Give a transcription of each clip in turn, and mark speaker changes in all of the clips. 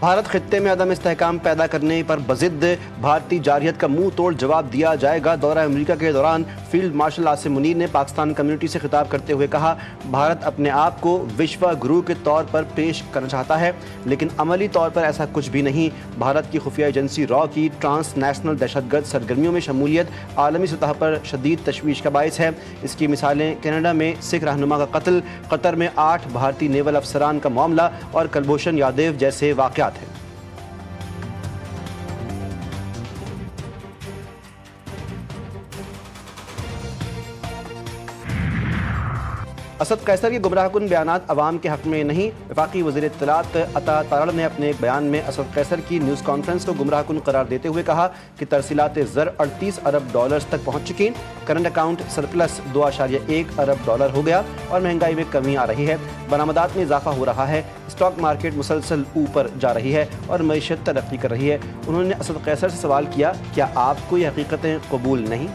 Speaker 1: بھارت خطے میں عدم استحکام پیدا کرنے پر بضد بھارتی جارحیت کا منہ توڑ جواب دیا جائے گا۔ دورہ امریکہ کے دوران فیلڈ مارشل عاصم منیر نے پاکستان کمیونٹی سے خطاب کرتے ہوئے کہا، بھارت اپنے آپ کو وشوا گرو کے طور پر پیش کرنا چاہتا ہے، لیکن عملی طور پر ایسا کچھ بھی نہیں۔ بھارت کی خفیہ ایجنسی را کی ٹرانس نیشنل دہشت گرد سرگرمیوں میں شمولیت عالمی سطح پر شدید تشویش کا باعث ہے۔ اس کی مثالیں کینیڈا میں سکھ رہنما کا قتل، قطر میں 8 بھارتی نیول افسران کا معاملہ اور کلبھوشن یادیو جیسے واقعات ہیں۔ اسد قیصر کے گمراہ کن بیانات عوام کے حق میں نہیں۔ وفاقی وزیر اطلاعات عطا تارڑ نے اپنے ایک بیان میں اسد قیصر کی نیوز کانفرنس کو گمراہ کن قرار دیتے ہوئے کہا کہ ترسیلات زر 38 ارب ڈالرز تک پہنچ چکی، کرنٹ اکاؤنٹ سرپلس 2.1 ارب ڈالر ہو گیا اور مہنگائی میں کمی آ رہی ہے، برآمدات میں اضافہ ہو رہا ہے، اسٹاک مارکیٹ مسلسل اوپر جا رہی ہے اور معیشت ترقی کر رہی ہے۔ انہوں نے اسد قیصر سے سوال کیا، کیا آپ کو یہ حقیقتیں قبول نہیں؟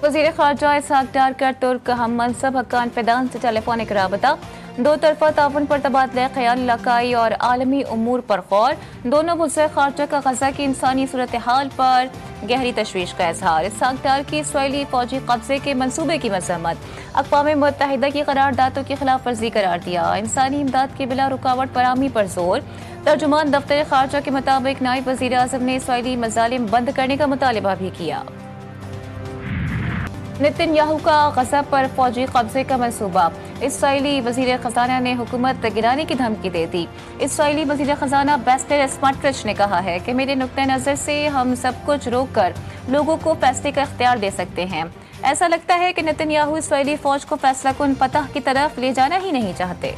Speaker 2: وزیر خارجہ اسحاق ڈار کا ترک ہم منصب حقان فیدان سے ٹیلی فونک رابطہ، دو طرفہ تعاون پر تبادلہ خیال، علاقائی اور عالمی امور پر غور۔ دونوں وزراء خارجہ کا غزہ کی انسانی صورتحال پر گہری تشویش کا اظہار۔ اسحاق ڈار کی اسرائیلی فوجی قبضے کے منصوبے کی مذمت، اقوام متحدہ کی قراردادوں کی خلاف ورزی قرار دیا، انسانی امداد کی بلا رکاوٹ فراہمی پر زور۔ ترجمان دفتر خارجہ کے مطابق نائب وزیر اعظم نے اسرائیلی مظالم بند کرنے کا مطالبہ بھی کیا۔ نتن یاہو کا غزہ پر فوجی قبضے کا منصوبہ، اسرائیلی وزیر خزانہ نے حکومت گرانے کی دھمکی دے دی۔ اسرائیلی وزیر خزانہ بیسلر اسمارٹرچ نے کہا ہے کہ میرے نقطہ نظر سے ہم سب کچھ روک کر لوگوں کو فیصلے کا اختیار دے سکتے ہیں۔ ایسا لگتا ہے کہ نتن یاہو اسرائیلی فوج کو فیصلہ کن فتح کی طرف لے جانا ہی نہیں چاہتے۔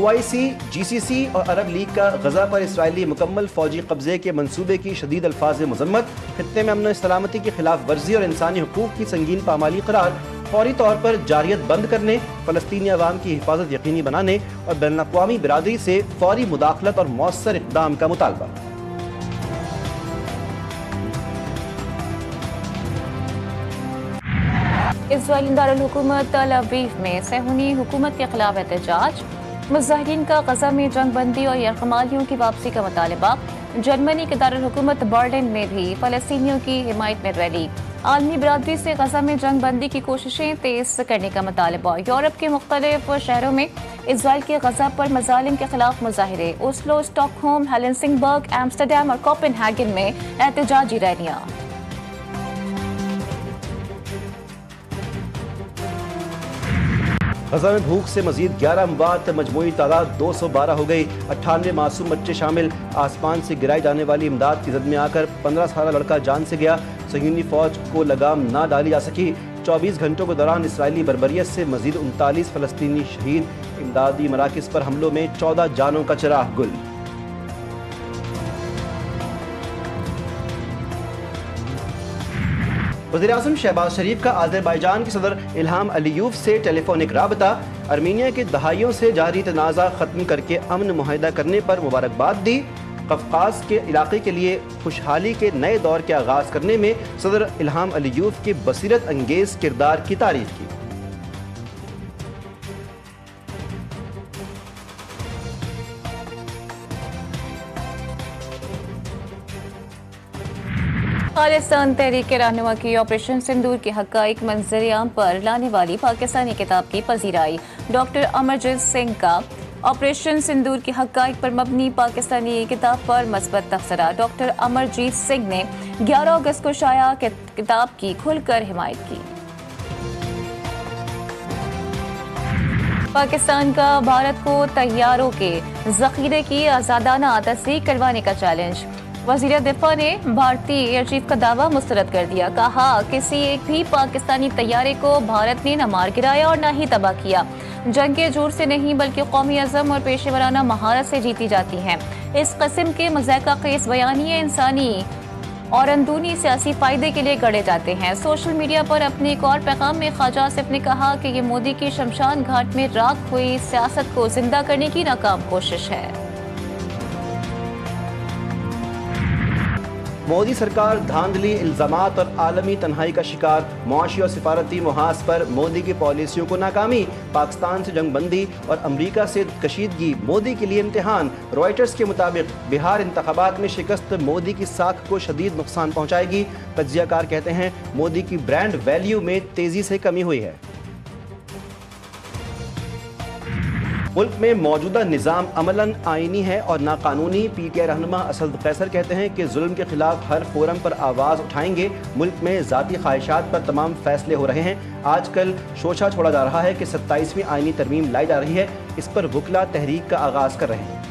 Speaker 1: OIC، GCC اور عرب لیگ کا غزہ پر اسرائیلی مکمل فوجی قبضے کے منصوبے کی شدید الفاظ مذمت، خطے میں امن و سلامتی کی خلاف ورزی اور انسانی حقوق کی سنگین پامالی قرار، فوری طور پر جارحیت بند کرنے، فلسطینی عوام کی حفاظت یقینی بنانے اور بین الاقوامی برادری سے فوری مداخلت اور مؤثر اقدام کا مطالبہ۔
Speaker 2: اسرائیلی دارالحکومت تل ابیب میں صہیونی حکومت کے خلاف احتجاج، مظاہرین کا غزہ میں جنگ بندی اور یرغمالیوں کی واپسی کا مطالبہ۔ جرمنی کے دارالحکومت برلن میں بھی فلسطینیوں کی حمایت میں ریلی، عالمی برادری سے غزہ میں جنگ بندی کی کوششیں تیز کرنے کا مطالبہ۔ یورپ کے مختلف شہروں میں اسرائیل کے غزہ پر مظالم کے خلاف مظاہرے، اوسلو، اسٹاک ہوم، ہیلسنگبرگ، ایمسٹرڈیم اور کوپن ہیگن میں احتجاجی ریلیاں۔
Speaker 1: غزہ میں بھوک سے مزید 11 اموات، مجموعی تعداد 212 ہو گئی، 98 معصوم بچے شامل۔ آسمان سے گرائی جانے والی امداد کی زد میں آ کر 15 سالہ لڑکا جان سے گیا، صہیونی فوج کو لگام نہ ڈالی جا سکی۔ 24 گھنٹوں کے دوران اسرائیلی بربریت سے مزید 39 فلسطینی شہید، امدادی مراکز پر حملوں میں 14 جانوں کا چراغ گل۔ وزیراعظم شہباز شریف کا آذربائیجان کے صدر الہام علیوف سے ٹیلی فونک رابطہ، ارمینیا کے دہائیوں سے جاری تنازع ختم کر کے امن معاہدہ کرنے پر مبارکباد دی۔ قفقاز کے علاقے کے لیے خوشحالی کے نئے دور کے آغاز کرنے میں صدر الہام علیوف کے بصیرت انگیز کردار کی تعریف کی۔
Speaker 2: خالصان تحریک کے رہنما کی آپریشن سندور کے حقائق منظر عام پر لانے والی پاکستانی کتاب کی پذیرائی۔ ڈاکٹر امرجیت سنگھ کا آپریشن سندور کے حقائق پر مبنی پاکستانی کتاب پر مثبت تبصرہ۔ ڈاکٹر امرجیت سنگھ نے 11 اگست کو شائع کتاب کی کھل کر حمایت کی۔ پاکستان کا بھارت کو طیاروں کے ذخیرے کی آزادانہ تصدیق کروانے کا چیلنج۔ وزیر دفاع نے بھارتی ایئر چیف کا دعویٰ مسترد کر دیا، کہا کسی ایک بھی پاکستانی طیارے کو بھارت نے نہ مار گرایا اور نہ ہی تباہ کیا۔ جنگ کے جور سے نہیں بلکہ قومی عزم اور پیشے ورانہ مہارت سے جیتی جاتی ہیں۔ اس قسم کے مضحکہ خیز بیانیے انسانی اور اندرونی سیاسی فائدے کے لیے گڑے جاتے ہیں۔ سوشل میڈیا پر اپنے ایک اور پیغام میں خواجہ آصف نے کہا کہ یہ مودی کی شمشان گھاٹ میں راکھ ہوئی سیاست کو زندہ کرنے کی ناکام کوشش ہے۔
Speaker 1: मोदी सरकार धांधली, इल्जामात और आलमी तन्हाई का शिकार। मुआशी और सिफारती मुहाज पर मोदी की पॉलिसियों को नाकामी। पाकिस्तान से जंगबंदी और अमरीका से कशीदगी मोदी के लिए इम्तिहान। रॉयटर्स के मुताबिक बिहार इंतखाबात में शिकस्त मोदी की साख को शदीद नुकसान पहुंचाएगी। तज्जियाकार कहते हैं मोदी की ब्रांड वैल्यू में तेजी से कमी हुई है। मुल्क में मौजूदा निज़ाम अमलन आईनी है और नाकानूनी। PTI रहनुमा असद कैसर कहते हैं कि जुल्म के खिलाफ हर फोरम पर आवाज़ उठाएंगे। मुल्क में ज़ाती ख्वाहिशात पर तमाम फैसले हो रहे हैं। आजकल शोशा छोड़ा जा रहा है कि 27वीं आईनी तरमीम लाई जा रही है। इस पर वुकला तहरीक का आगाज़ कर रहे हैं।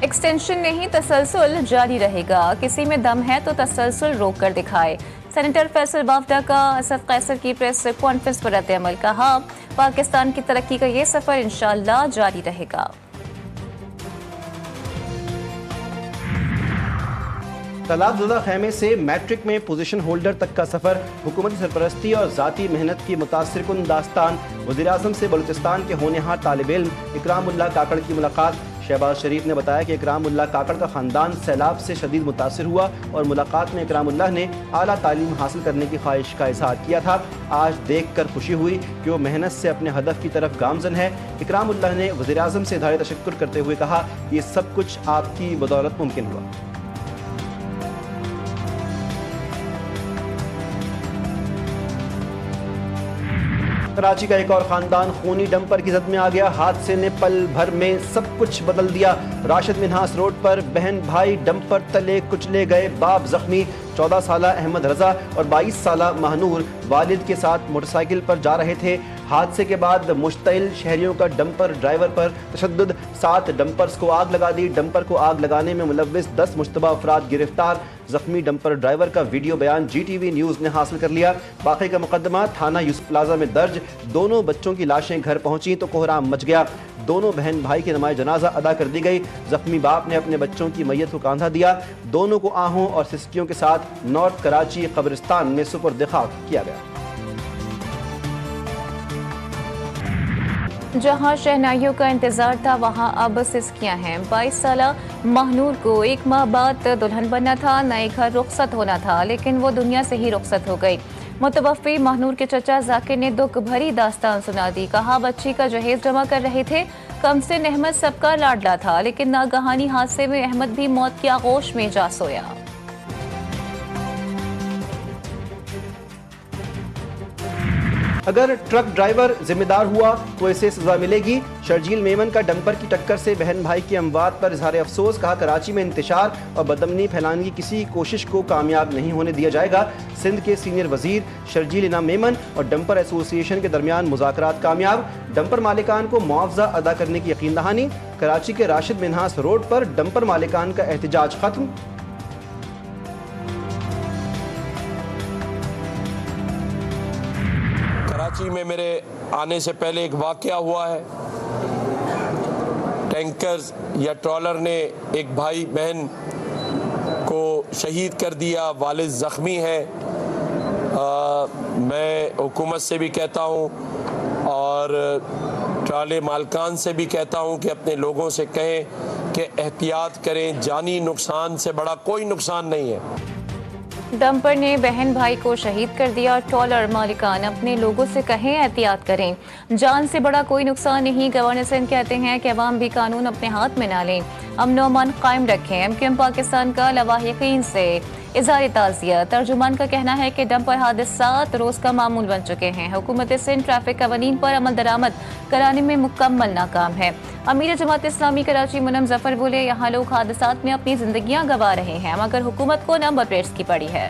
Speaker 2: एक्सटेंशन नहीं, तसलसल जारी रहेगा। किसी में दम है तो तसलसल रोक कर दिखाए। सेनेटर फैसल बावडा का असद कैसर की प्रेस कॉन्फ्रेंस पर रद्द-ए-अमल। कहा पाकिस्तान की तरक्की का ये सफर इंशाअल्लाह जारी रहेगा।
Speaker 1: तलाकज़ुदा खेमे से मैट्रिक में पोजीशन होल्डर तक का सफर। हुकूमती सरपरस्ती और ज़ाती मेहनत की मुतासिरकुन दास्तान। वज़ीर-ए-आज़म से बलूचिस्तान के होनहार तालिब इल्म इकरामुल्लाह काकड़ की मुलाकात। शहबाज शरीफ ने बताया कि इकरामुल्लाह काकड़ का ख़ानदान सैलाब से शदीद मुतासिर हुआ और मुलाकात में इकरामुल्लाह ने आला तालीम हासिल करने की ख्वाहिश का इज़हार किया था। आज देख कर खुशी हुई कि वो मेहनत से अपने हदफ की तरफ गामज़न है। इकरामुल्लाह ने वज़ीर-ए-आज़म से इज़हार तशक्कुर करते हुए कहा ये सब कुछ आपकी बदौलत मुमकिन हुआ। कराची का एक और खानदान खूनी डंपर की जद में आ गया। हादसे ने पल भर में सब कुछ बदल दिया। राशिद मिन्हास रोड पर बहन भाई डंपर तले कुचले गए, बाप जख्मी। 14 साला अहमद रजा और 22 साला महनूर वालिद के साथ मोटरसाइकिल पर जा रहे थे। हादसे के बाद मुश्तइल शहरियों का डंपर ड्राइवर पर तशद्दुद। 7 डंपर्स को आग लगा दी। डंपर को आग लगाने में मुलव्विस 10 मुश्तबा अफराद गिरफ्तार। जख्मी डंपर ड्राइवर का वीडियो बयान GTV न्यूज़ ने हासिल कर लिया। बाकी का मुकदमा थाना यूसुफ प्लाजा में दर्ज। दोनों बच्चों की लाशें घर पहुंची तो कोहराम मच गया। दोनों बहन भाई की नमाज जनाजा अदा कर दी गई। जख्मी बाप ने अपने बच्चों की मैयत को कांधा दिया। दोनों को आहों और सिसकियों के साथ नॉर्थ कराची कब्रिस्तान में सुपुर्द खाक किया गया।
Speaker 2: जहां शहनाइयों का इंतजार था वहां अब सिसकियां हैं। 22 साला महनूर को 1 माह बाद दुल्हन बनना था, नए घर रुखसत होना था, लेकिन वो दुनिया से ही रुखसत हो गई। मुतवफ़्फ़ी महनूर के चचा जाकिर ने दुख भरी दास्तान सुना दी। कहा बच्ची का जहेज जमा कर रहे थे। कमसिन अहमद सबका लाडला था, लेकिन नागहानी हादसे में अहमद भी मौत की आगोश में जा सोया।
Speaker 1: अगर ट्रक ड्राइवर जिम्मेदार हुआ तो इसे सजा मिलेगी। शर्जील मेमन का डंपर की टक्कर से बहन भाई की अमवात पर इजहार अफसोस। कहा कराची में इंतशार और बदअमनी फैलाने की किसी कोशिश को कामयाब नहीं होने दिया जाएगा। सिंध के सीनियर वजीर शर्जील इनाम मेमन और डंपर एसोसिएशन के दरमियान मुज़ाकरात कामयाब। डंपर मालिकान को मुआवजा अदा करने की यकीन दहानी। कराची के राशिद मिन्हास रोड पर डंपर मालिकान का एहतजाज खत्म।
Speaker 3: कराची में मेरे आने से पहले एक वाक़या हुआ है। टैंकर्स या ट्रॉलर ने एक भाई बहन को शहीद कर दिया, वालिद ज़ख्मी है। मैं हुकूमत से भी कहता हूँ और ट्राले मालकान से भी कहता हूँ कि अपने लोगों से कहें कि एहतियात करें। जानी नुकसान से बड़ा कोई नुकसान नहीं है।
Speaker 2: डंपर ने बहन भाई को शहीद कर दिया। ट्रॉलर मालिकान अपने लोगों से कहें एहतियात करें, जान से बड़ा कोई नुकसान नहीं। गवर्नर सिंध कहते हैं कि अवाम भी कानून अपने हाथ में ना लें, अमन व अमान कायम रखें। MQM पाकिस्तान का लवाहिकीन से इज़हार ताज़ियत। तर्जुमान का कहना है कि डंपर हादसात रोज़ का मामूल बन चुके हैं। हुकूमत सिंध ट्रैफिक कवानीन पर अमल दरामद कराने में मुकम्मल नाकाम है। अमीर जमात इस्लामी कराची मुनम जफर बोले यहाँ लोग हादसात में अपनी जिंदगियां गंवा रहे हैं मगर हुकूमत को नंबर प्लेट्स की पड़ी है।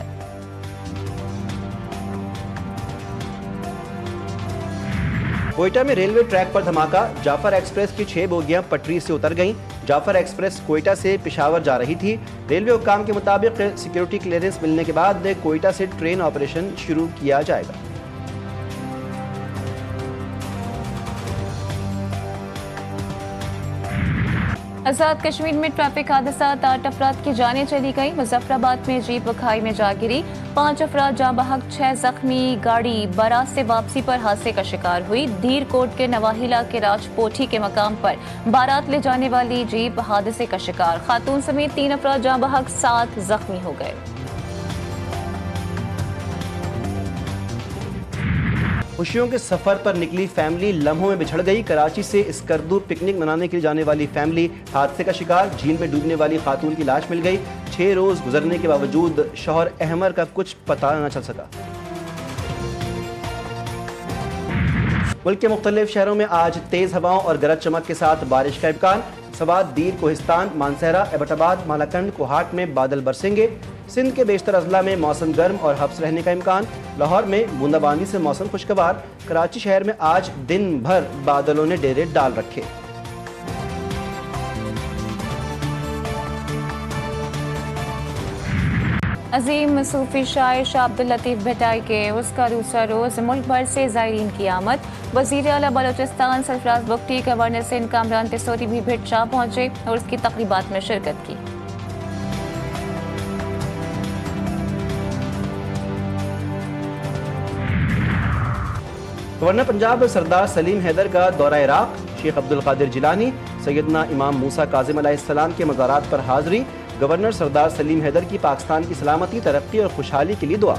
Speaker 1: कोयटा में रेलवे ट्रैक पर धमाका। जाफर एक्सप्रेस की 6 बोगियां पटरी से उतर गईं। जाफर एक्सप्रेस कोयटा से पेशावर जा रही थी। रेलवे हुक्काम के मुताबिक सिक्योरिटी क्लियरेंस मिलने के बाद कोयटा से ट्रेन ऑपरेशन शुरू किया जाएगा।
Speaker 2: आजाद कश्मीर में ट्रैफिक हादसात 8 अफराद की जानें चली गई। मुजफ्फराबाद में जीप खाई में जा गिरी, 5 अफराद जाँ बहक, 6 जख्मी। गाड़ी बारात से वापसी पर हादसे का शिकार हुई। धीर कोट के नवाहिला के राजपोठी के मकाम पर बारात ले जाने वाली जीप हादसे का शिकार, खातून समेत 3 अफराद जाँ बहक, 7 जख्मी हो गए।
Speaker 1: खुशियों के सफर पर निकली फैमिली लम्हों में बिछड़ गई। कराची से स्कर्दू पिकनिक मनाने के लिए जाने वाली फैमिली हादसे का शिकार, झील में डूबने वाली खातून की लाश मिल गई। 6 रोज गुजरने के बावजूद शौहर अहमर का कुछ पता न चल सका। मुल्क के मुख्तलिफ शहरों में आज तेज हवाओं और गरज चमक के साथ बारिश का इम्कान। सवात, दीर, कोहिस्तान, मानसहरा, एबटाबाद, मालाकंड, कोहाट में बादल बरसेंगे। सिंध के बेशतर अजला में मौसम गर्म और हब्स रहने का इम्कान। लाहौर में बूंदाबांदी से मौसम खुशगवार। कराची शहर में आज दिन भर बादलों ने डेरे डाल रखे।
Speaker 2: अजीम सूफी शायर शाह अब्दुल लतीफ भटाई के उसका दूसरा रोज मुल्क भर से ज़ायरीन की आमद। वज़ीर आला बलोचिस्तान सरफराज बुगटी, गवर्नर सिंध कामरान तिसोरी भी भिट शाह पहुंचे और उसकी तकरीबात में शिरकत की।
Speaker 1: गवर्नर पंजाब सरदार सलीम हैदर का दौरा इराक। शेख अब्दुल कादिर जिलानी, सैयदना इमाम मूसा काज़िम अलैहिस्सलाम के मज़ारात पर हाज़री। गवर्नर सरदार सलीम हैदर की पाकिस्तान की सलामती, तरक्की और खुशहाली के लिए दुआ।